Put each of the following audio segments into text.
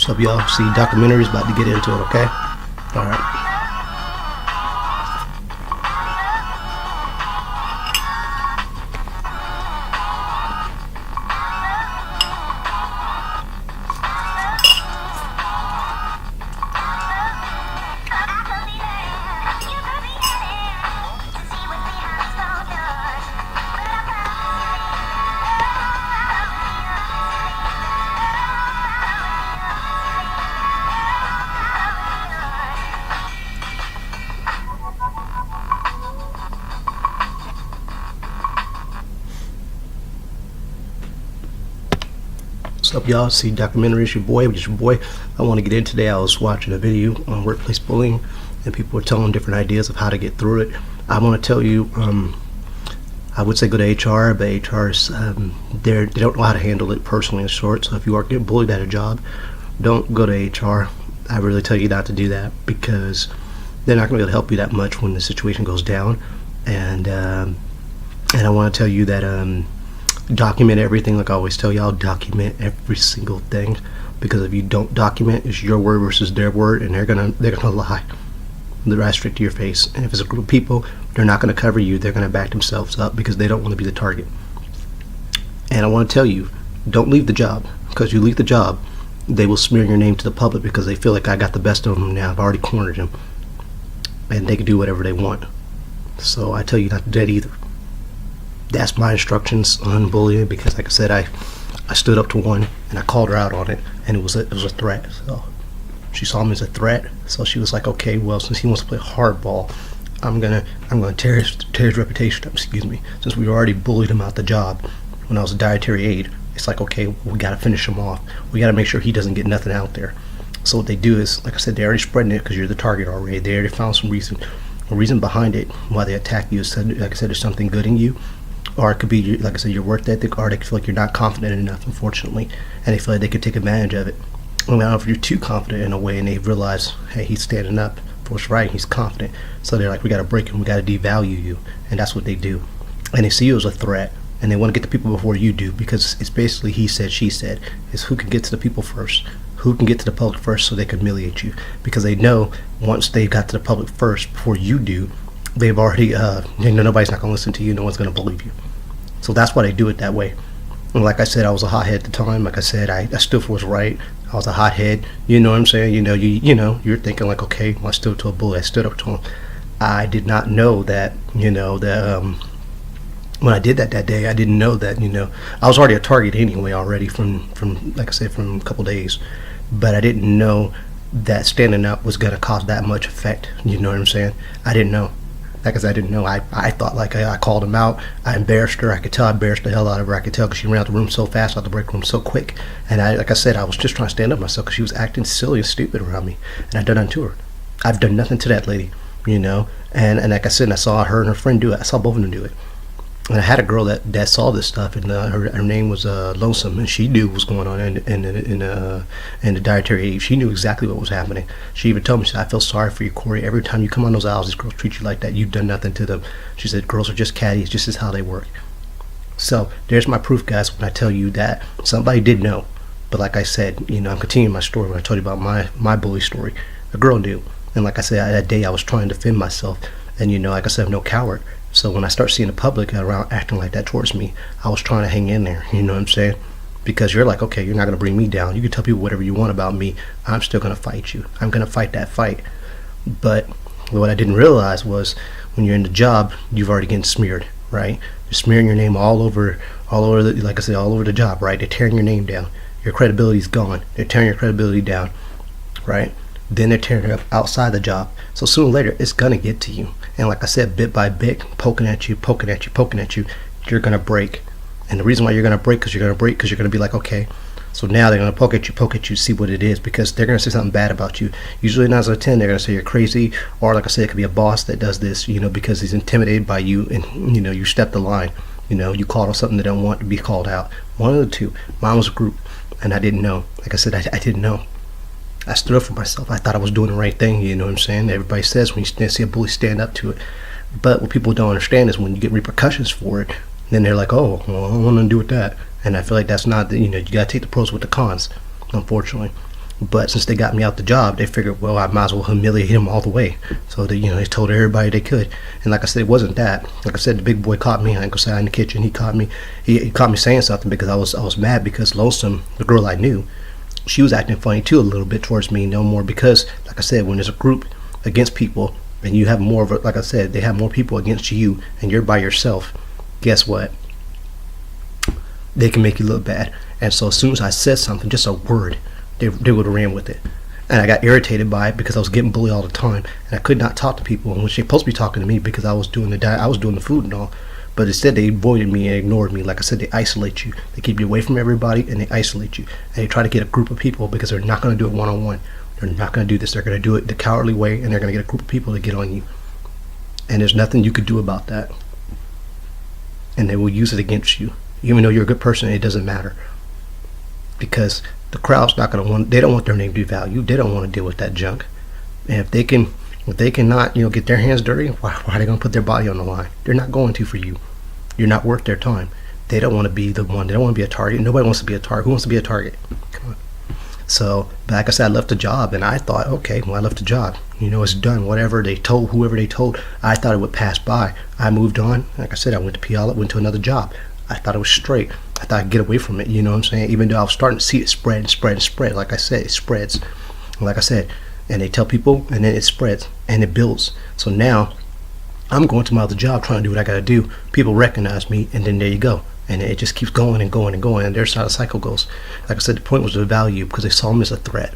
So if y'all see documentaries, about to get into it, okay? Alright. What's up, y'all? See documentaries, your boy. I want to get in today. I was watching a video on workplace bullying, and people were telling different ideas of how to get through it. I want to tell you, I would say go to HR, but HR is they don't know how to handle it personally in short. So if you are getting bullied at a job, don't go to HR. I really tell you not to do that, because they're not going to be able to help you that much when the situation goes down. And I want to tell you that document everything. Like I always tell y'all, document every single thing, because if you don't document, it's your word versus their word, and they're gonna lie. They're right straight to your face. And if it's a group of people, they're not going to cover you. They're going to back themselves up because they don't want to be the target. And I want to tell you, don't leave the job, because you leave the job, they will smear your name to the public because they feel like I got the best of them now. I've already cornered them, and they can do whatever they want. So I tell you not to do that either. That's my instructions on bullying, because like I said, I stood up to one and I called her out on it, and it was a threat. So she saw me as a threat, so she was like, okay, well, since he wants to play hardball, I'm gonna tear his reputation up, since we already bullied him out the job when I was a dietary aide. It's like, okay, we gotta finish him off. We gotta make sure he doesn't get nothing out there. So what they do is, like I said, they're already spreading it because you're the target already. They already found some reason behind it why they attack you. So, like I said, there's something good in you, or it could be, like I said, your work ethic, or they feel like you're not confident enough, unfortunately, and they feel like they could take advantage of it. And now if you're too confident in a way, and they realize, hey, he's standing up for what's right, he's confident, so they're like, we got to break him, we got to devalue you, and that's what they do. And they see you as a threat, and they want to get to people before you do, because it's basically he said, she said. It's who can get to the people first, who can get to the public first, so they can humiliate you, because they know once they got to the public first before you do, they've already nobody's not going to listen to you, no one's going to believe you. So that's why they do it that way. And like I said, I was a hothead at the time. Like I said, I stood for what's right. I was a hothead. You know what I'm saying? You're thinking like, okay, well, I stood to a bully. I stood up to him. I did not know that, when I did that day, I didn't know that, I was already a target anyway already from like I said, from a couple days. But I didn't know that standing up was going to cause that much effect. You know what I'm saying? I didn't know. Because I didn't know. I thought, like, I called him out. I embarrassed her. I could tell I embarrassed the hell out of her. I could tell because she ran out the room so fast, out the break room so quick. And like I said, I was just trying to stand up myself because she was acting silly and stupid around me. And I done nothing to her. I've done nothing to that lady, And like I said, I saw her and her friend do it. I saw both of them do it. And I had a girl that saw this stuff, and her name was Lonesome, and she knew what was going on in the dietary aid. She knew exactly what was happening. She even told me, she said, I feel sorry for you, Corey. Every time you come on those aisles, these girls treat you like that. You've done nothing to them. She said, girls are just catty. It's just how they work. So there's my proof, guys, when I tell you that somebody did know. But like I said, I'm continuing my story when I told you about my bully story. A girl knew. And like I said, that day I was trying to defend myself. And like I said, I'm no coward. So when I start seeing the public around acting like that towards me, I was trying to hang in there, you know what I'm saying? Because you're like, okay, you're not going to bring me down. You can tell people whatever you want about me. I'm still going to fight you. I'm going to fight that fight. But what I didn't realize was when you're in the job, you've already getting smeared, right? You're smearing your name all over like I said, all over the job, right? They're tearing your name down. Your credibility's gone. They're tearing your credibility down, right? Then they're tearing it up outside the job. So sooner or later, it's going to get to you. And like I said, bit by bit, poking at you, you're going to break. And the reason why you're going to break, because you're going to be like, okay, so now they're going to poke at you, see what it is, because they're going to say something bad about you. Usually 9 out of 10, they're going to say you're crazy, or like I said, it could be a boss that does this, because he's intimidated by you, and, you step the line. You called on something they don't want to be called out. One of the two. Mine was a group, and I didn't know. Like I said, I didn't know. I stood up for myself. I thought I was doing the right thing, you know what I'm saying? Everybody says when you see a bully, stand up to it. But what people don't understand is when you get repercussions for it, then they're like, oh, well, I don't want to do with that. And I feel like that's not, you got to take the pros with the cons, unfortunately. But since they got me out the job, they figured, well, I might as well humiliate him all the way. So they told everybody they could. And like I said, it wasn't that. Like I said, the big boy caught me. I ain't gonna say in the kitchen. He caught me. He caught me saying something because I was mad because Lonesome, the girl I knew, she was acting funny too a little bit towards me. No more because, like I said, when there's a group against people and you have more of a, like I said, they have more people against you and you're by yourself. Guess what? They can make you look bad. And so as soon as I said something, just a word, they would have ran with it. And I got irritated by it because I was getting bullied all the time, and I could not talk to people, which they're supposed to be talking to me because I was doing the diet, I was doing the food and all. But instead, they avoided me and ignored me. Like I said, they isolate you. They keep you away from everybody, and they isolate you. And they try to get a group of people because they're not going to do it one-on-one. They're not going to do this. They're going to do it the cowardly way, and they're going to get a group of people to get on you. And there's nothing you could do about that. And they will use it against you. Even though you're a good person, it doesn't matter. Because the crowd's not going to want, they don't want their name to be valued. They don't want to deal with that junk. And if they cannot, get their hands dirty, why are they going to put their body on the line? They're not going to for you. You're not worth their time. They don't want to be the one. They don't want to be a target. Nobody wants to be a target. Who wants to be a target? Come on. So, like I said, I left the job, and I thought, okay, well, I left the job. It's done. Whatever they told, whoever they told, I thought it would pass by. I moved on. Like I said, I went to Puyallup, went to another job. I thought it was straight. I thought I'd get away from it, you know what I'm saying? Even though I was starting to see it spread and spread and spread. Like I said, it spreads. Like I said, and they tell people, and then it spreads, and it builds. So now, I'm going to my other job trying to do what I got to do. People recognize me, and then there you go. And it just keeps going and going and going, and there's how the cycle goes. Like I said, the point was to value because they saw me as a threat.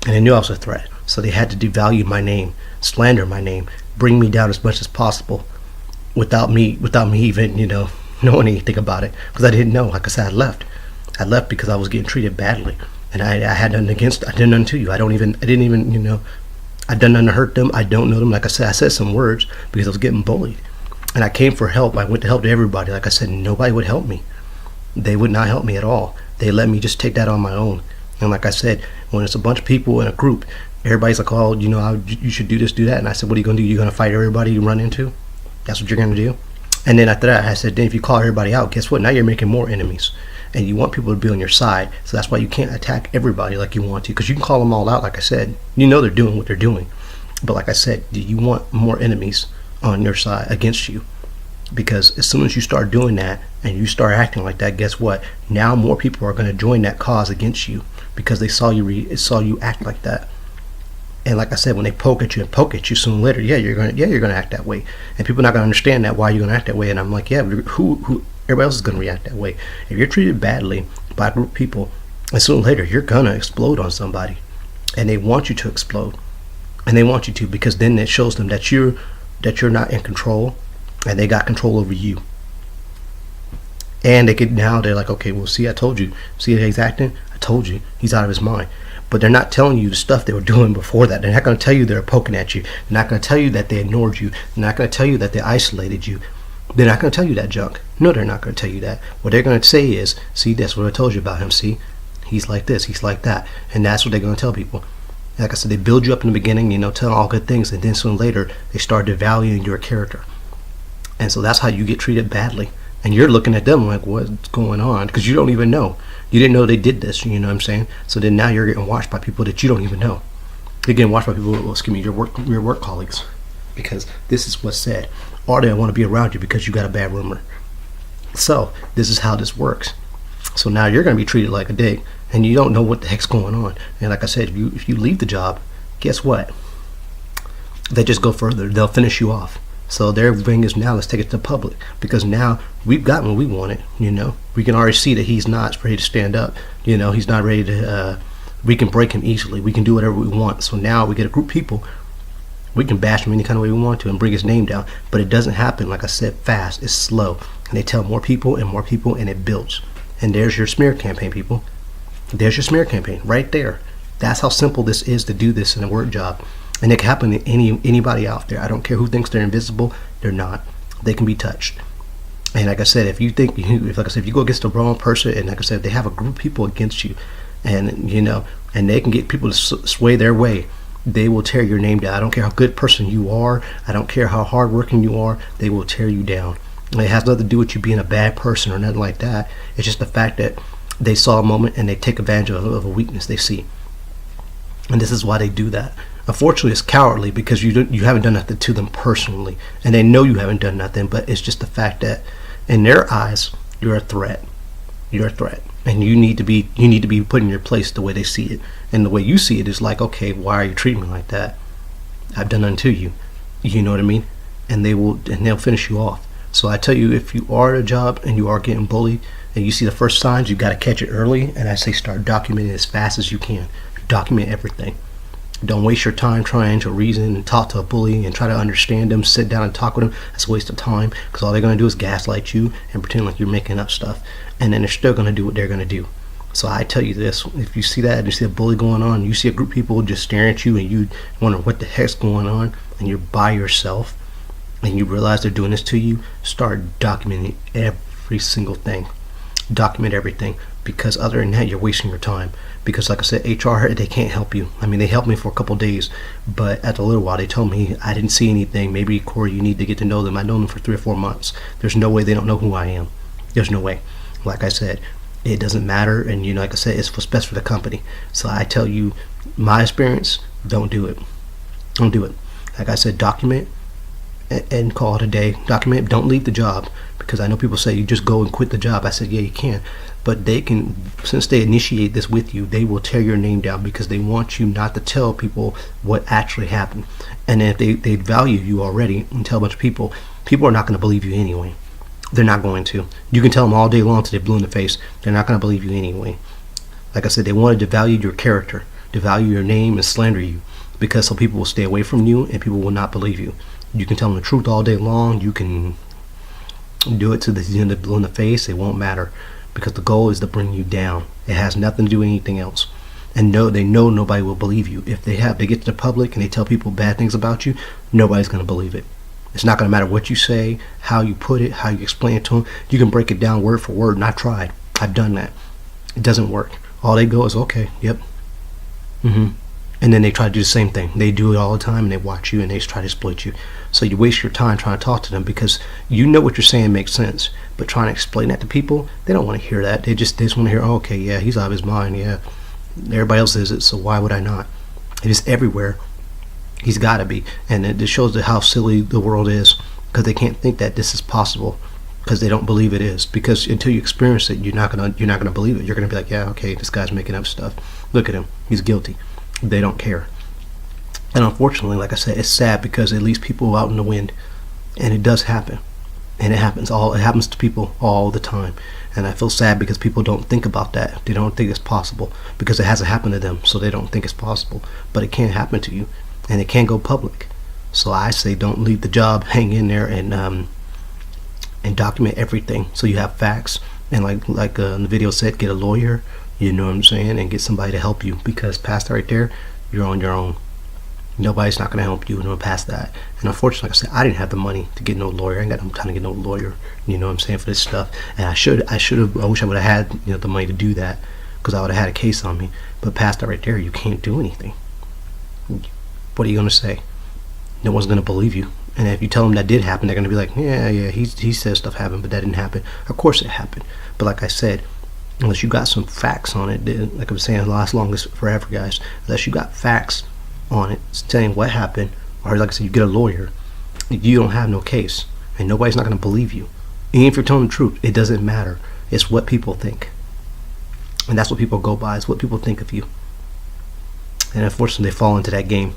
And they knew I was a threat. So they had to devalue my name, slander my name, bring me down as much as possible without me even, knowing anything about it, because I didn't know. Like I said, I left because I was getting treated badly, and I had nothing against, I did nothing to you. I didn't even I done nothing to hurt them. I don't know them. Like I said some words because I was getting bullied, and I came for help. I went to help to everybody. Like I said, nobody would help me. They would not help me at all. They let me just take that on my own. And like I said, when it's a bunch of people in a group, everybody's like, oh, you should do this, do that. And I said, what are you gonna do? You're gonna fight everybody you run into? That's what you're gonna do? And then after that, I said, then if you call everybody out, guess what? Now you're making more enemies. And you want people to be on your side. So that's why you can't attack everybody like you want to. Because you can call them all out, like I said. They're doing what they're doing. But like I said, do you want more enemies on your side against you? Because as soon as you start doing that and you start acting like that, guess what? Now more people are going to join that cause against you because they saw you act like that. And like I said, when they poke at you sooner or later, you're gonna act that way, and people are not gonna understand that why you're gonna act that way. And I'm like, yeah, who everybody else is gonna react that way. If you're treated badly by a group of people, and sooner or later you're gonna explode on somebody, and they want you to explode, and they want you to because then it shows them that you're not in control, and they got control over you. And they're like, okay, well, see, I told you. See how he's acting? I told you, he's out of his mind. But they're not telling you the stuff they were doing before that. They're not going to tell you they're poking at you. They're not going to tell you that they ignored you. They're not going to tell you that they isolated you. They're not going to tell you that junk. No, they're not going to tell you that. What they're going to say is, see, that's what I told you about him. See, he's like this, he's like that. And that's what they're going to tell people. Like I said, they build you up in the beginning, tell all good things. And then soon later, they start devaluing your character. And so that's how you get treated badly. And you're looking at them like, what's going on? Because you don't even know. You didn't know they did this, you know what I'm saying? So then now you're getting watched by people that you don't even know. You're getting watched by people, your work colleagues. Because this is what's said. Or they want to be around you because you got a bad rumor. So this is how this works. So now you're going to be treated like a dick, and you don't know what the heck's going on. And like I said, if you leave the job, guess what? They just go further. They'll finish you off. So their thing is now let's take it to the public, because now we've gotten what we wanted. We can already see that he's not ready to stand up. He's not ready to. We can break him easily. We can do whatever we want. So now we get a group of people. We can bash him any kind of way we want to and bring his name down. But it doesn't happen, like I said, fast. It's slow, and they tell more people, and it builds. And there's your smear campaign, people. There's your smear campaign right there. That's how simple this is to do this in a work job. And it can happen to anybody out there. I don't care who thinks they're invisible. They're not. They can be touched. And like I said, if you go against the wrong person, and like I said, they have a group of people against you, and and they can get people to sway their way, they will tear your name down. I don't care how good person you are. I don't care how hardworking you are. They will tear you down. And it has nothing to do with you being a bad person or nothing like that. It's just the fact that they saw a moment and they take advantage of a weakness they see. And this is why they do that. Unfortunately, it's cowardly because you haven't done nothing to them personally, and they know you haven't done nothing. But it's just the fact that in their eyes, you're a threat. You're a threat, and you need to be put in your place the way they see it, and the way you see it is like, okay, why are you treating me like that? I've done nothing to you. You know what I mean? And they'll finish you off. So I tell you, if you are at a job and you are getting bullied, and you see the first signs, you got to catch it early. And I say start documenting as fast as you can. Document everything. Don't waste your time trying to reason and talk to a bully and try to understand them, sit down and talk with them. That's a waste of time, because all they're going to do is gaslight you and pretend like you're making up stuff. And then they're still going to do what they're going to do. So I tell you this, if you see that and you see a bully going on, you see a group of people just staring at you and you wonder what the heck's going on, and you're by yourself and you realize they're doing this to you, start documenting every single thing. Document everything, because other than that, you're wasting your time. Because like I said, HR, they can't help you. I mean, they helped me for a couple days, but after a little while they told me I didn't see anything. Maybe, Corey, you need to get to know them. I know them for 3 or 4 months. There's no way they don't know who I am. There's no way. Like I said, it doesn't matter, and like I said, it's what's best for the company. So I tell you, my experience, don't do it. Don't do it. Like I said, document and call it a day. Document. Don't leave the job, because I know people say you just go and quit the job. I said, yeah, you can, but they can, since they initiate this with you, they will tear your name down, because they want you not to tell people what actually happened. And if they value you already and tell a bunch of people are not going to believe you anyway. They're not going to. You can tell them all day long till they're blue in the face. They're not going to believe you anyway. Like I said, they wanted to devalue your character, devalue your name, and slander you, because some people will stay away from you and people will not believe you. You can tell them the truth all day long. You can do it to the blue in the face. It won't matter, because the goal is to bring you down. It has nothing to do with anything else. And they know nobody will believe you. If they get to the public and they tell people bad things about you, nobody's going to believe it. It's not going to matter what you say, how you put it, how you explain it to them. You can break it down word for word, and I've tried. I've done that. It doesn't work. All they go is, okay, yep, and then they try to do the same thing. They do it all the time, and they watch you, and they try to exploit you. So you waste your time trying to talk to them, because you know what you're saying makes sense, but trying to explain that to people, they don't want to hear that. They just want to hear, oh, okay, yeah, he's out of his mind, yeah. Everybody else is it, so why would I not? It is everywhere. He's got to be. And it shows how silly the world is, because they can't think that this is possible, because they don't believe it is. Because until you experience it, you're not gonna believe it. You're gonna be like, yeah, okay, this guy's making up stuff. Look at him, he's guilty. They don't care. And unfortunately, like I said, it's sad, because it leaves people out in the wind, and it does happen. And it happens to people all the time. And I feel sad because people don't think about that. They don't think it's possible, because it hasn't happened to them, so they don't think it's possible. But it can happen to you, and it can go public. So I say, don't leave the job. Hang in there and document everything, so you have facts. And like the video said, get a lawyer. You know what I'm saying, and get somebody to help you, because past that right there, you're on your own. Nobody's not going to help you past that. And unfortunately, like I said, I didn't have the money to get no lawyer. I ain't got no time to get no lawyer. You know what I'm saying, for this stuff. And I wish I would have had the money to do that, because I would have had a case on me. But past that right there, you can't do anything. What are you going to say? No one's going to believe you. And if you tell them that did happen, they're going to be like, yeah, he says stuff happened, but that didn't happen. Of course it happened. But like I said, unless you got some facts on it, like I was saying, last longest forever, guys. Unless you got facts on it saying what happened, or like I said, you get a lawyer, you don't have no case, and nobody's not going to believe you. Even if you're telling the truth, it doesn't matter. It's what people think, and that's what people go by. It's what people think of you. And unfortunately, they fall into that game.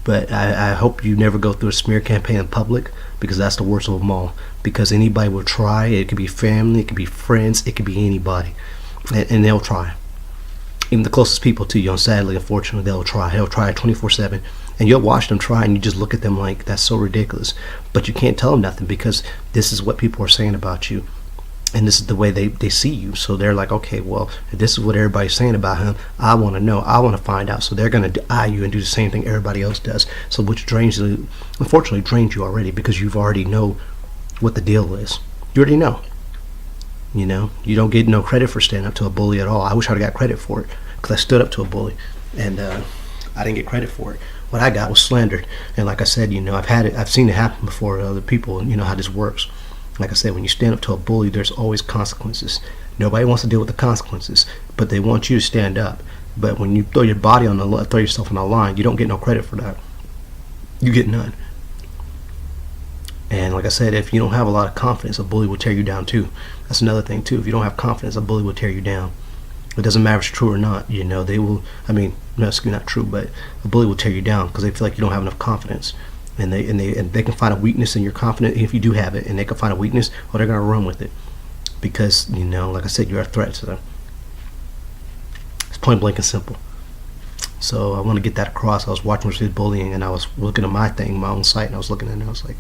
But I hope you never go through a smear campaign in public, because that's the worst of them all. Because anybody will try. It could be family, it could be friends, it could be anybody, and they'll try. Even the closest people to you, and sadly, unfortunately, they'll try 24/7, and you'll watch them try, and you just look at them like, that's so ridiculous. But you can't tell them nothing, because this is what people are saying about you, and this is the way they see you. So they're like, okay, well, if this is what everybody's saying about him, I want to know, I want to find out. So they're going to eye you and do the same thing everybody else does. So which unfortunately drains you already, because you've already know what the deal is. You already know. You don't get no credit for standing up to a bully at all. I wish I'd got credit for it, because I stood up to a bully, and I didn't get credit for it. What I got was slandered. And like I said, I've seen it happen before to other people, and you know how this works. Like I said, when you stand up to a bully, there's always consequences. Nobody wants to deal with the consequences, but they want you to stand up. But when you throw your body on throw yourself on the line, you don't get no credit for that. You get none. And like I said, if you don't have a lot of confidence, a bully will tear you down too. That's another thing too. If you don't have confidence, a bully will tear you down. It doesn't matter if it's true or not. You know, they will. I mean, no, it's not true, but a bully will tear you down because they feel like you don't have enough confidence, and they can find a weakness in your confidence if you do have it, and they can find a weakness, or they're gonna run with it because, you know, like I said, you're a threat to them. It's point blank and simple. So I want to get that across. I was watching Resist Bullying, and I was looking at my thing, my own site, and I was looking at it, and I was like,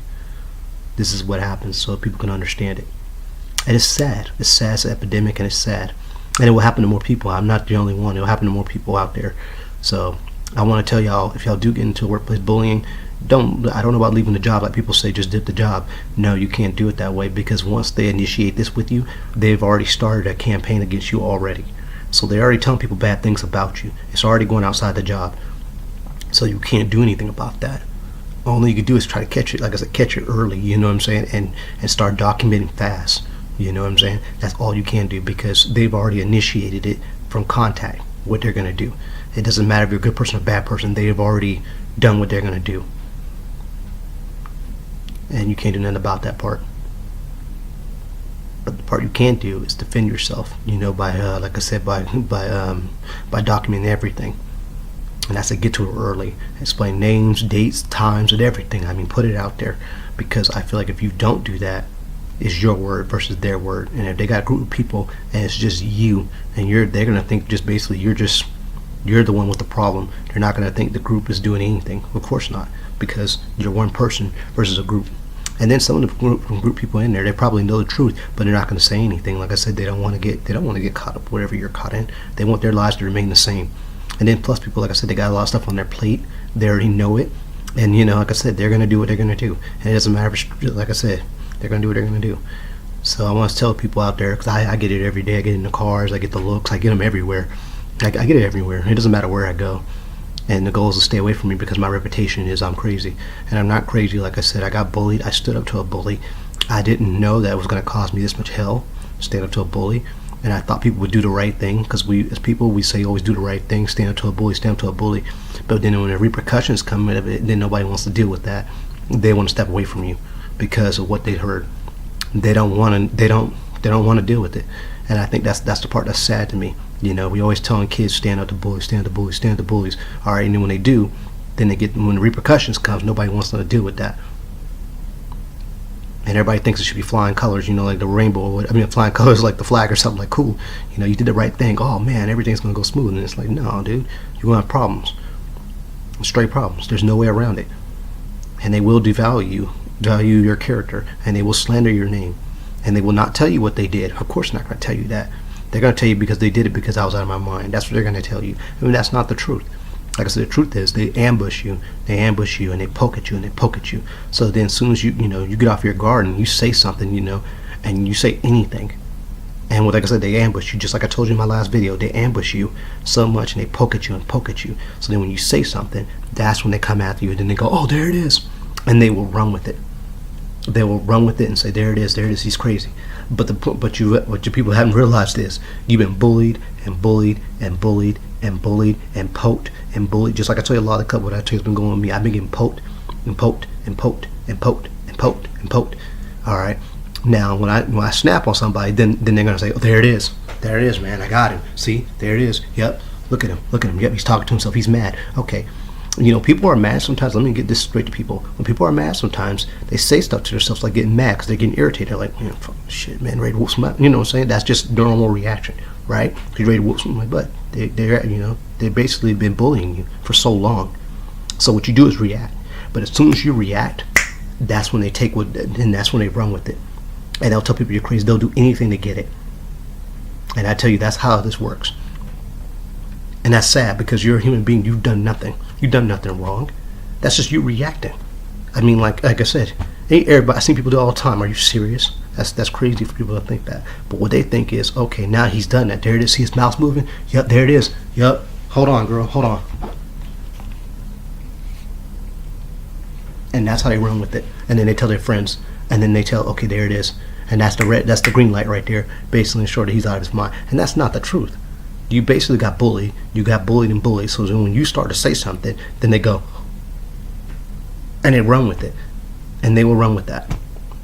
this is what happens, so people can understand it. And it's sad. It's sad. It's an epidemic, and it's sad. And it will happen to more people. I'm not the only one. It will happen to more people out there. So I want to tell y'all, if y'all do get into workplace bullying, I don't know about leaving the job like people say, just dip the job. No, you can't do it that way, because once they initiate this with you, they've already started a campaign against you already. So they're already telling people bad things about you. It's already going outside the job. So you can't do anything about that. All you can do is try to catch it, like I said, catch it early, you know what I'm saying, and start documenting fast. You know what I'm saying? That's all you can do, because they've already initiated it from contact, what they're going to do. It doesn't matter if you're a good person or a bad person. They have already done what they're going to do. And you can't do nothing about that part. But the part you can do is defend yourself, you know, by, like I said, by documenting everything. And that's to get to it early. Explain names, dates, times, and everything. I mean, put it out there, because I feel like if you don't do that, it's your word versus their word. And if they got a group of people and it's just you, and they're gonna think just basically you're the one with the problem. They're not gonna think the group is doing anything. Of course not, because you're one person versus a group. And then some of the group people in there, they probably know the truth, but they're not gonna say anything. Like I said, they don't want to get caught up whatever you're caught in. They want their lives to remain the same. And then plus people, like I said, they got a lot of stuff on their plate. They already know it, and you know, like I said, they're gonna do what they're gonna do, and it doesn't matter if it's, like I said, they're gonna do what they're gonna do. So I want to tell people out there, because I get it every day. I get it in the cars, I get the looks, I get them everywhere. I get it everywhere. It doesn't matter where I go. And the goal is to stay away from me, because my reputation is I'm crazy. And I'm not crazy. Like I said, I got bullied. I stood up to a bully. I didn't know that it was going to cause me this much hell, stand up to a bully. And I thought people would do the right thing, because we, as people, we say always do the right thing, stand up to a bully, stand up to a bully. But then when the repercussions come out of it, then nobody wants to deal with that. They want to step away from you because of what they heard. They don't want to deal with it. And I think that's the part that's sad to me. You know, we always telling kids, stand up to bullies, stand up to bullies, stand up to bullies. All right, and then when they do, then when the repercussions comes, nobody wants them to deal with that. And everybody thinks it should be flying colors, you know, like the rainbow. I mean, flying colors like the flag or something, like cool. You know, you did the right thing. Oh man, everything's gonna go smooth. And it's like, no, dude, you're gonna have problems, straight problems. There's no way around it. And they will devalue your character, and they will slander your name, and they will not tell you what they did. Of course, they're not gonna tell you that. They're gonna tell you because they did it because I was out of my mind. That's what they're gonna tell you. I mean, that's not the truth. Like I said, the truth is they ambush you, and they poke at you, and they poke at you. So then as soon as you get off your guard and you say something, you know, and you say anything, and like I said, they ambush you, just like I told you in my last video. They ambush you so much, and they poke at you and poke at you. So then when you say something, that's when they come after you, and then they go, oh, there it is, and they will run with it. They will run with it and say, there it is, he's crazy. But what you people haven't realized is you've been bullied and bullied and bullied and bullied and poked and bullied. Just like I tell you, a lot of what I tell you has been going on with me. I've been getting poked and poked and poked and poked and poked and poked. All right. Now when I snap on somebody, then they're gonna say, oh, there it is, man, I got him. See, there it is. Yep. Look at him. Yep, he's talking to himself. He's mad. Okay. You know, people are mad sometimes. Let me get this straight to people. When people are mad sometimes, they say stuff to themselves like getting mad because they're getting irritated. They're like, man, fuck shit, man, ready to whoop somebody. You know what I'm saying? That's just normal reaction, right? You're ready to whoop somebody, but they've basically been bullying you for so long. So what you do is react. But as soon as you react, that's when they and that's when they run with it. And they'll tell people you're crazy. They'll do anything to get it. And I tell you, that's how this works. And that's sad, because you're a human being. You've done nothing. You've done nothing wrong. That's just you reacting. I mean, like I said, ain't everybody. I see people do it all the time. Are you serious? That's crazy for people to think that. But what they think is, okay, now he's done that. There it is. See his mouth's moving. Yep, there it is. Yep. Hold on, girl. Hold on. And that's how they run with it. And then they tell their friends. And then they tell, okay, there it is. And that's the green light right there, basically ensuring that he's out of his mind. And that's not the truth. You basically got bullied. You got bullied and bullied. So then when you start to say something, then they go and they run with it, and they will run with that.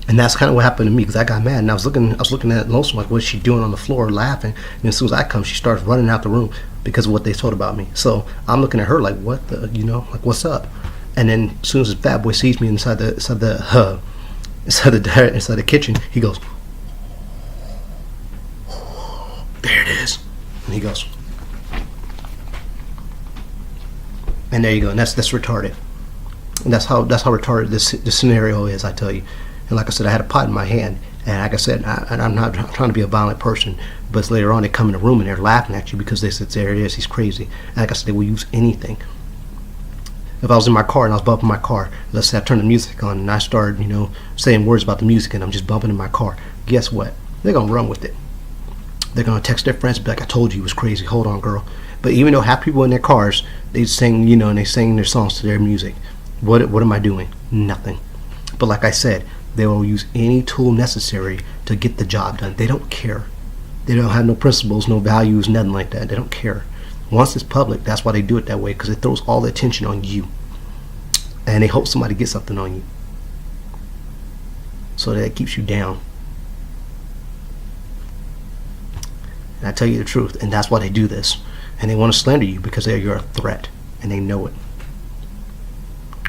And that's kind of what happened to me, because I got mad and I was looking at Lonesome like, what's she doing on the floor, laughing? And as soon as I come, she starts running out the room because of what they told about me. So I'm looking at her like, what the, like, what's up? And then as soon as the fat boy sees me inside the kitchen, he goes, there it is, and he goes, and there you go. And that's retarded. And that's how retarded this scenario is, I tell you. And like I said, I had a pot in my hand, and like I said, I'm not trying to be a violent person, but later on they come in the room and they're laughing at you because they said, there it is, he's crazy. And like I said, they will use anything. If I was in my car and I was bumping my car, let's say I turned the music on and I started, saying words about the music and I'm just bumping in my car, guess what? They're going to run with it. They're going to text their friends and be like, I told you it was crazy, hold on, girl. But even though half people in their cars, they sing, and they sing their songs to their music. What am I doing? Nothing. But like I said, they will use any tool necessary to get the job done. They don't care. They don't have no principles, no values, nothing like that. They don't care. Once it's public, that's why they do it that way, because it throws all the attention on you. And they hope somebody gets something on you. So that it keeps you down. And I tell you the truth, and that's why they do this. And they want to slander you because you're a threat, and they know it.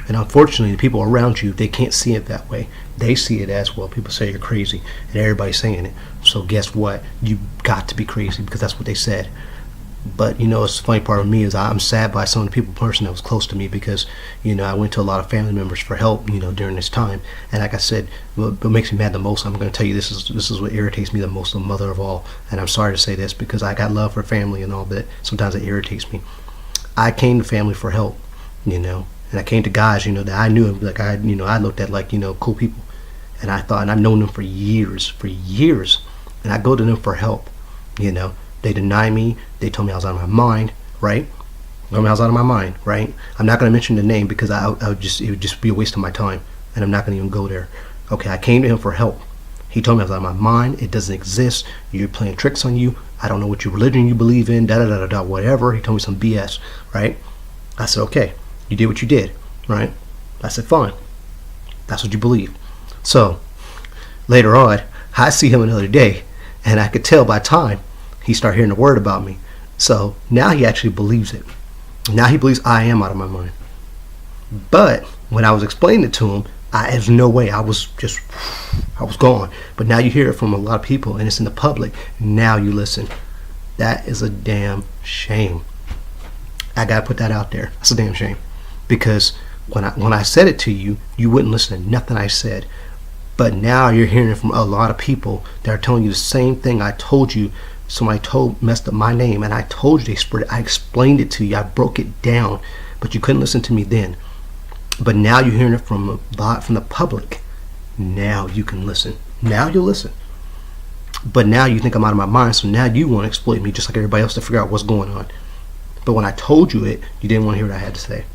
And unfortunately, the people around you, they can't see it that way. They see it as, well, people say you're crazy, and everybody's saying it. So guess what? You got to be crazy, because that's what they said. But, it's the funny part of me is I'm sad by some of the person that was close to me, because, I went to a lot of family members for help, during this time. And like I said, what makes me mad the most, I'm going to tell you, this is what irritates me the most, the mother of all. And I'm sorry to say this, because I got love for family and all, but sometimes it irritates me. I came to family for help, and I came to guys, that I knew, like I looked at like, cool people. And I thought, and I've known them for years. And I go to them for help, They deny me. They told me I was out of my mind, right? I was out of my mind, right? I'm not going to mention the name because it would just be a waste of my time. And I'm not going to even go there. Okay, I came to him for help. He told me I was out of my mind. It doesn't exist. You're playing tricks on you. I don't know what your religion you believe in, whatever. He told me some BS, right? I said, okay. You did what you did, right? I said, fine. That's what you believe. So, later on, I see him another day, and I could tell by time he started hearing the word about me. So, now he actually believes it. Now he believes I am out of my mind. But, when I was explaining it to him, there's no way. I was gone. But now you hear it from a lot of people, and it's in the public. Now you listen. That is a damn shame. I gotta put that out there. That's a damn shame. Because when I said it to you, you wouldn't listen to nothing I said. But now you're hearing it from a lot of people that are telling you the same thing I told you. Somebody messed up my name, and I told you they spread it. I explained it to you. I broke it down, but you couldn't listen to me then. But now you're hearing it from the public. Now you can listen. Now you'll listen. But now you think I'm out of my mind, so now you want to exploit me just like everybody else to figure out what's going on. But when I told you it, you didn't want to hear what I had to say.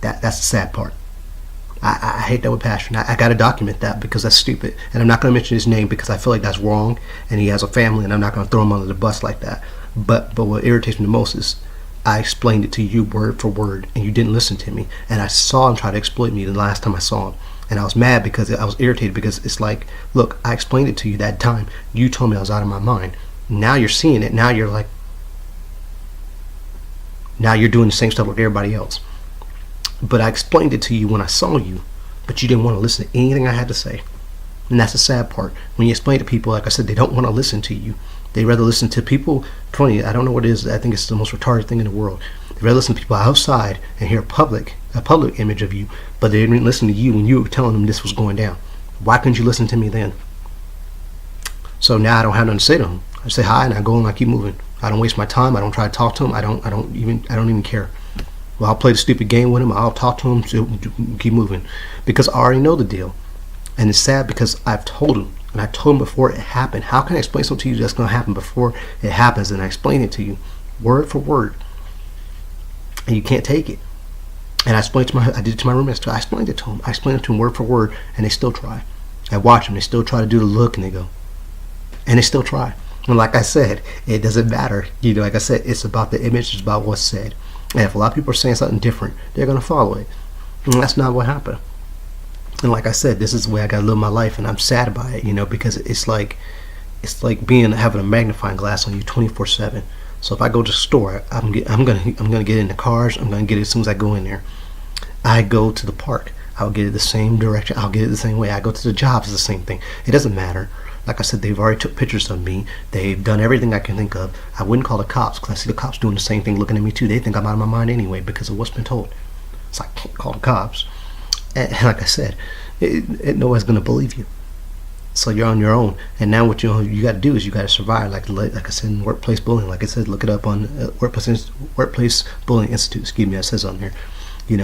That's the sad part. I hate that with passion. I got to document that because that's stupid. And I'm not going to mention his name because I feel like that's wrong. And he has a family, and I'm not going to throw him under the bus like that. But what irritates me the most is I explained it to you word for word, and you didn't listen to me. And I saw him try to exploit me the last time I saw him. And I was mad because I was irritated because it's like, look, I explained it to you that time. You told me I was out of my mind. Now you're seeing it. Now you're like, now you're doing the same stuff like everybody else. But I explained it to you when I saw you, but you didn't want to listen to anything I had to say. And that's the sad part. When you explain to people, like I said, they don't want to listen to you. They rather listen to people, I don't know what it is, I think it's the most retarded thing in the world. They rather listen to people outside and hear a public image of you, but they didn't listen to you when you were telling them this was going down. Why couldn't you listen to me then? So now I don't have nothing to say to them. I say hi and I go and I keep moving. I don't waste my time. I don't try to talk to them. I don't even care. Well, I'll play the stupid game with him. I'll talk to him, so keep moving, because I already know the deal. And it's sad because I've told him, and I told him before it happened. How can I explain something to you that's going to happen before it happens? And I explain it to you, word for word, and you can't take it. And I did it to my roommates too. I explained it to him. I explained it to him word for word, and they still try. I watch them. They still try to do the look, and they go, and they still try. And like I said, it doesn't matter. Like I said, it's about the image, it's about what's said. And if a lot of people are saying something different, they're going to follow it. And that's not what happened. And like I said, this is the way I got to live my life, and I'm sad by it, because it's like having a magnifying glass on you 24/7. So if I go to the store, I'm gonna get in the cars. I'm gonna get it as soon as I go in there. I go to the park, I'll get it the same direction. I'll get it the same way. I go to the jobs, it's the same thing. It doesn't matter. Like I said, they've already took pictures of me. They've done everything I can think of. I wouldn't call the cops because I see the cops doing the same thing, looking at me too. They think I'm out of my mind anyway because of what's been told. So I can't call the cops. And like I said, nobody's gonna believe you. So you're on your own, and now what you got to do is you got to survive. Like I said, in workplace bullying. Like I said, look it up on workplace bullying institute. Excuse me, it says on there.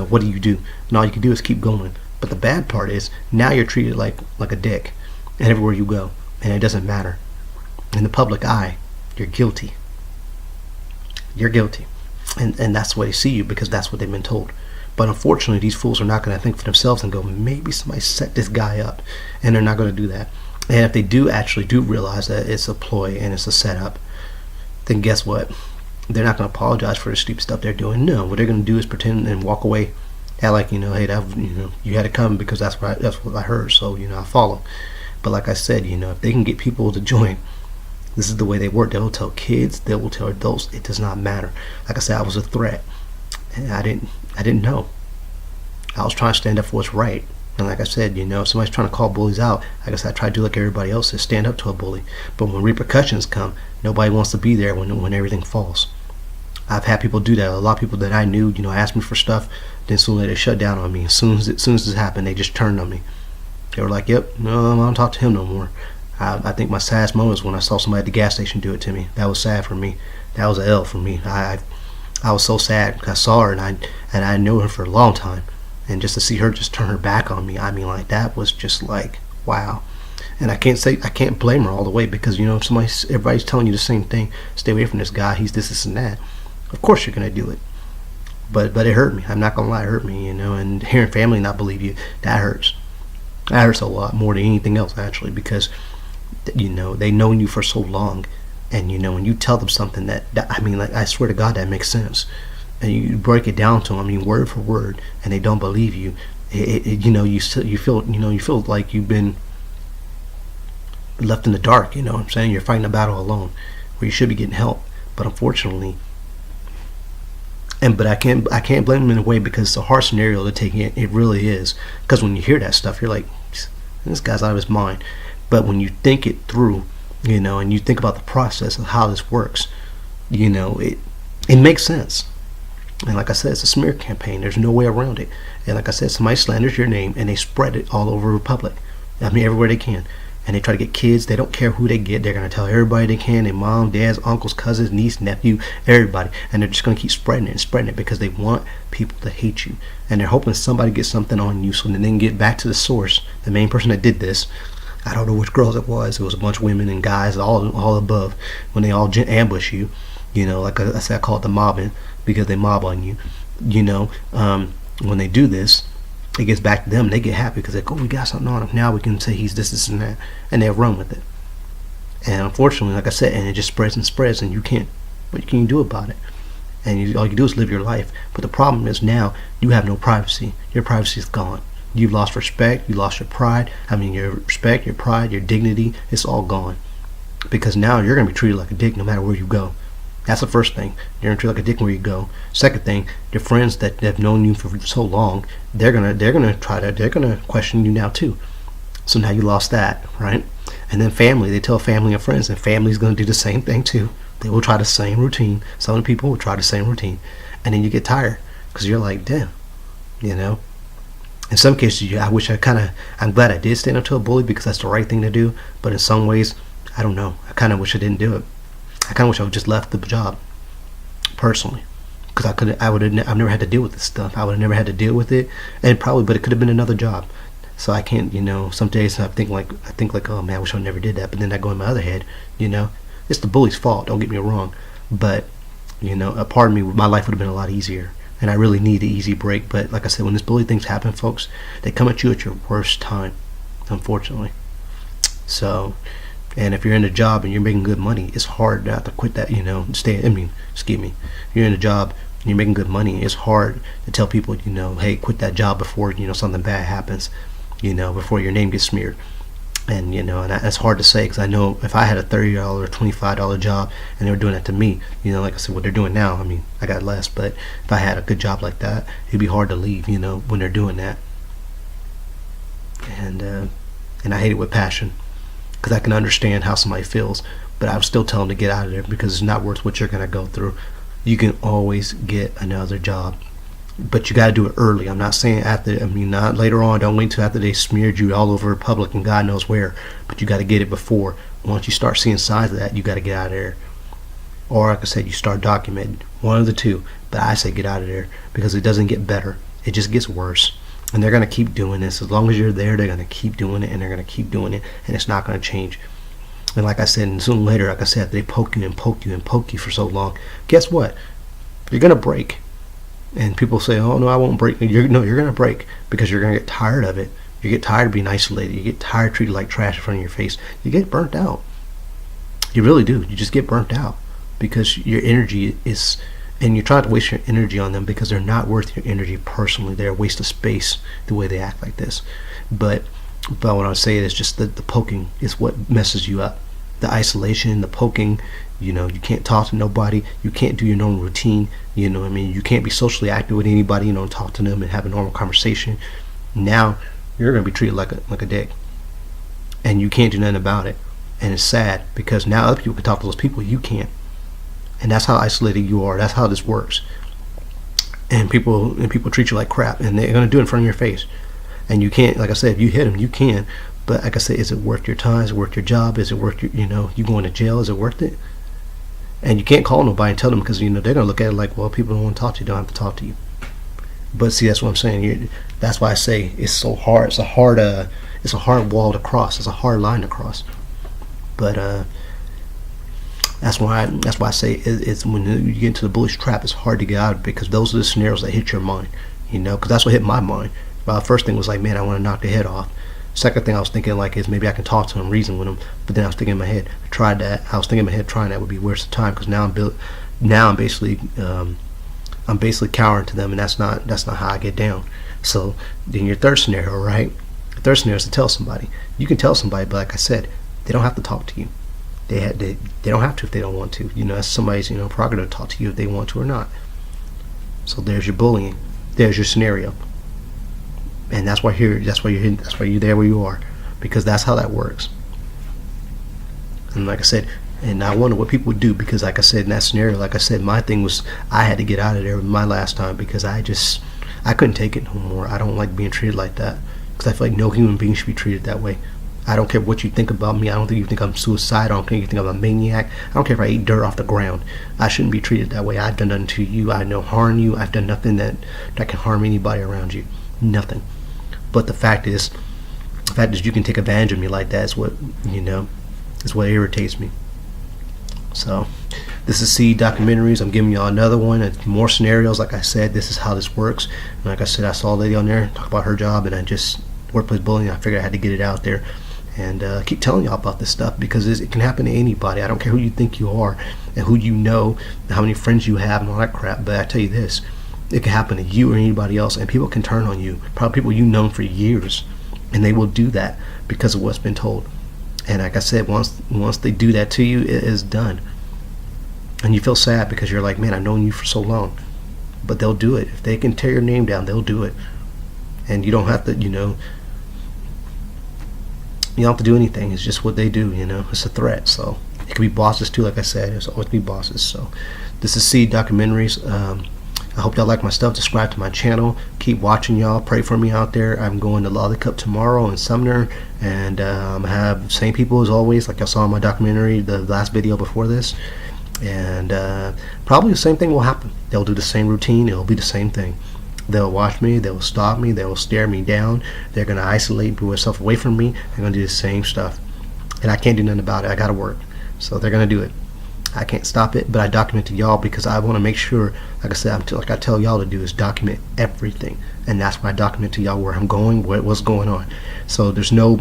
What do you do? And all you can do is keep going. But the bad part is now you're treated like a dick, and everywhere you go, and it doesn't matter. In the public eye, you're guilty. You're guilty, and that's the way they see you because that's what they've been told. But unfortunately, these fools are not going to think for themselves and go, maybe somebody set this guy up, and they're not going to do that. And if they do realize that it's a ploy and it's a setup, then guess what? They're not going to apologize for the stupid stuff they're doing. No, what they're going to do is pretend and walk away, act like hey, that you had to come because that's what I heard, so I follow. But like I said, if they can get people to join, this is the way they work. They will tell kids, they will tell adults. It does not matter. Like I said, I was a threat, and I didn't know. I was trying to stand up for what's right. And like I said, if somebody's trying to call bullies out, I guess I try to do like everybody else is stand up to a bully. But when repercussions come, nobody wants to be there when everything falls. I've had people do that. A lot of people that I knew, asked me for stuff, then soon they shut down on me. As soon as this happened, they just turned on me. They were like, "Yep, no, I don't talk to him no more." I think my saddest moment was when I saw somebody at the gas station do it to me. That was sad for me. That was an L for me. I was so sad because I saw her and I knew her for a long time, and just to see her just turn her back on me, like that was just like wow. And I can't blame her all the way because if everybody's telling you the same thing, stay away from this guy, he's this and that. Of course you're gonna do it, but it hurt me. I'm not gonna lie, it hurt me. And hearing family not believe you, that hurts. That hurts a lot more than anything else actually because they've known you for so long. And when you tell them something that I swear to God that makes sense, and you break it down to them, word for word, and they don't believe you, you feel like you've been left in the dark. You know what I'm saying? You're fighting a battle alone, where you should be getting help, but unfortunately, but I can't blame them in a way because it's a hard scenario to take in. It really is, because when you hear that stuff, you're like, this guy's out of his mind. But when you think it through, and you think about the process of how this works, it makes sense. And like I said, it's a smear campaign. There's no way around it. And like I said, somebody slanders your name and they spread it all over the Republic. Everywhere they can. And they try to get kids. They don't care who they get. They're going to tell everybody they can. Their mom, dads, uncles, cousins, niece, nephew, everybody. And they're just going to keep spreading it and spreading it because they want people to hate you. And they're hoping somebody gets something on you so then they can get back to the source, the main person that did this. I don't know which girls it was. It was a bunch of women and guys, all above, when they all ambush you. Like I said, I call it the mobbing because they mob on you. When they do this, it gets back to them. They get happy because they go, we got something on him. Now we can say he's this, and that. And they'll run with it. And unfortunately, like I said, and it just spreads and spreads, and what can you do about it? And all you do is live your life. But the problem is now you have no privacy. Your privacy is gone. You've lost respect, you lost your pride. Your respect, your pride, your dignity, it's all gone. Because now you're going to be treated like a dick no matter where you go. That's the first thing. You're going to treat like a dick where you go. Second thing, your friends that have known you for so long, they're going to question you now too. So now you lost that, right? And then family, they tell family and friends, and family's going to do the same thing too. They will try the same routine. Some of the people will try the same routine. And then you get tired because you're like, damn, In some cases, I'm glad I did stand up to a bully because that's the right thing to do. But in some ways, I don't know. I kind of wish I didn't do it. I kind of wish I would just left the job, personally, because I've never had to deal with this stuff. I would have never had to deal with it, but it could have been another job. So I can't, some days I think like, oh man, I wish I never did that. But then I go in my other head, it's the bully's fault. Don't get me wrong, but a part of me, my life would have been a lot easier. And I really need an easy break. But like I said, when this bully things happen, folks, they come at you at your worst time, unfortunately. So, And if you're in a job and you're making good money, it's hard not to quit that, stay, excuse me. You're in a job and you're making good money, it's hard to tell people, hey, quit that job before, something bad happens, before your name gets smeared. And, and that's hard to say, because I know if I had a $30 or $25 job and they were doing that to me, like I said, what they're doing now, I got less, but if I had a good job like that, it'd be hard to leave, when they're doing that. And I hate it with passion, because I can understand how somebody feels, but I would still tell them to get out of there, because it's not worth what you're going to go through. You can always get another job, but you got to do it early. I'm not saying not later on. Don't wait until after they smeared you all over Republic and God knows where, but you got to get it before. Once you start seeing signs of that, you got to get out of there. Or like I said, you start documenting. One of the two, but I say get out of there, because it doesn't get better. It just gets worse. And they're going to keep doing this. As long as you're there, they're going to keep doing it, and they're going to keep doing it, and it's not going to change. And like I said, and soon later, like I said, they poke you and poke you and poke you for so long, guess what? You're going to break. And people say, oh, no, I won't break. You're going to break, because you're going to get tired of it. You get tired of being isolated. You get tired of treated like trash in front of your face. You get burnt out. You really do. You just get burnt out, because your energy is... And you're trying to waste your energy on them, because they're not worth your energy personally. They're a waste of space the way they act like this. But what I'm saying is just that the poking is what messes you up. The isolation, the poking, you can't talk to nobody. You can't do your normal routine. You can't be socially active with anybody, talk to them and have a normal conversation. Now you're going to be treated like a dick. And you can't do nothing about it. And it's sad, because now other people can talk to those people. You can't. And that's how isolated you are. That's how this works. And people treat you like crap, and they're going to do it in front of your face. And you can't, like I said, if you hit them, you can. But like I said, is it worth your time? Is it worth your job? Is it worth your, you going to jail? Is it worth it? And you can't call nobody and tell them, because they're going to look at it like, well, people don't want to talk to you, don't have to talk to you. But see, that's what I'm saying. That's why I say it's so hard. It's a hard wall to cross. It's a hard line to cross. But that's why I say it's when you get into the bullish trap, it's hard to get out of it, because those are the scenarios that hit your mind, because that's what hit my mind. The first thing was like, man, I want to knock the head off. Second thing I was thinking like is maybe I can talk to him, reason with him. But then I was thinking in my head, I tried that. I was thinking in my head, trying that would be a waste of time, because now I'm basically cowering to them, and that's not how I get down. So then your third scenario, right? The third scenario is to tell somebody. You can tell somebody, but like I said, they don't have to talk to you. They don't have to if they don't want to. That's somebody's prerogative to talk to you if they want to or not. So there's your bullying. There's your scenario. And that's why you're there where you are, because that's how that works. And like I said, and I wonder what people would do, because like I said, in that scenario, like I said, my thing was I had to get out of there my last time, because I couldn't take it no more. I don't like being treated like that, because I feel like no human being should be treated that way. I don't care what you think about me. I don't think you think I'm suicidal. I don't think you think I'm a maniac. I don't care if I eat dirt off the ground. I shouldn't be treated that way. I've done nothing to you. I know harm you. I've done nothing that can harm anybody around you. Nothing. But the fact is you can take advantage of me like that is what, is what irritates me. So this is Seed Documentaries. I'm giving y'all another one, and more scenarios. Like I said, this is how this works. And like I said, I saw a lady on there talk about her job, and I just workplace bullying. I figured I had to get it out there, and keep telling y'all about this stuff, because it can happen to anybody. I don't care who you think you are and who you know, and how many friends you have and all that crap. But I tell you this, it can happen to you or anybody else, and people can turn on you. Probably people you've known for years, and they will do that because of what's been told. And like I said, once they do that to you, it is done. And you feel sad, because you're like, man, I've known you for so long. But they'll do it. If they can tear your name down, they'll do it. And you don't have to, you don't have to do anything. It's just what they do, It's a threat. So it could be bosses too, like I said. There's always be bosses. So this is Seed Documentaries. I hope y'all like my stuff. Subscribe to my channel. Keep watching, y'all. Pray for me out there. I'm going to Lolly Cup tomorrow in Sumner, and I have same people as always, like y'all saw in my documentary, the last video before this. And probably the same thing will happen. They'll do the same routine. It'll be the same thing. They'll watch me. They'll stop me. They'll stare me down. They're going to isolate themselves away from me. They're going to do the same stuff. And I can't do nothing about it. I got to work. So they're going to do it. I can't stop it, but I document to y'all because I want to make sure, like I said, like I tell y'all to do, is document everything, and that's why I document to y'all where I'm going, what's going on. So there's no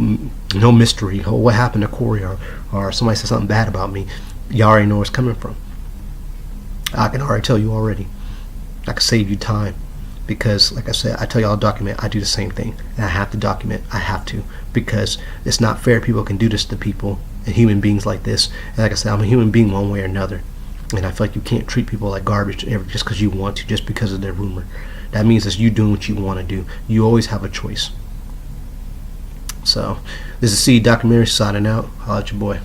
mystery. Oh, what happened to Corey, or somebody said something bad about me. Y'all already know where it's coming from. I can already tell you already. I can save you time because, like I said, I tell y'all to document. I do the same thing, and I have to document. I have to, because it's not fair. People can do this to people and human beings like this. And like I said, I'm a human being one way or another, and I feel like you can't treat people like garbage just because you want to, just because of their rumor. That means it's you doing what you want to do. You always have a choice. So this is C Documentary signing out. Holla at your boy.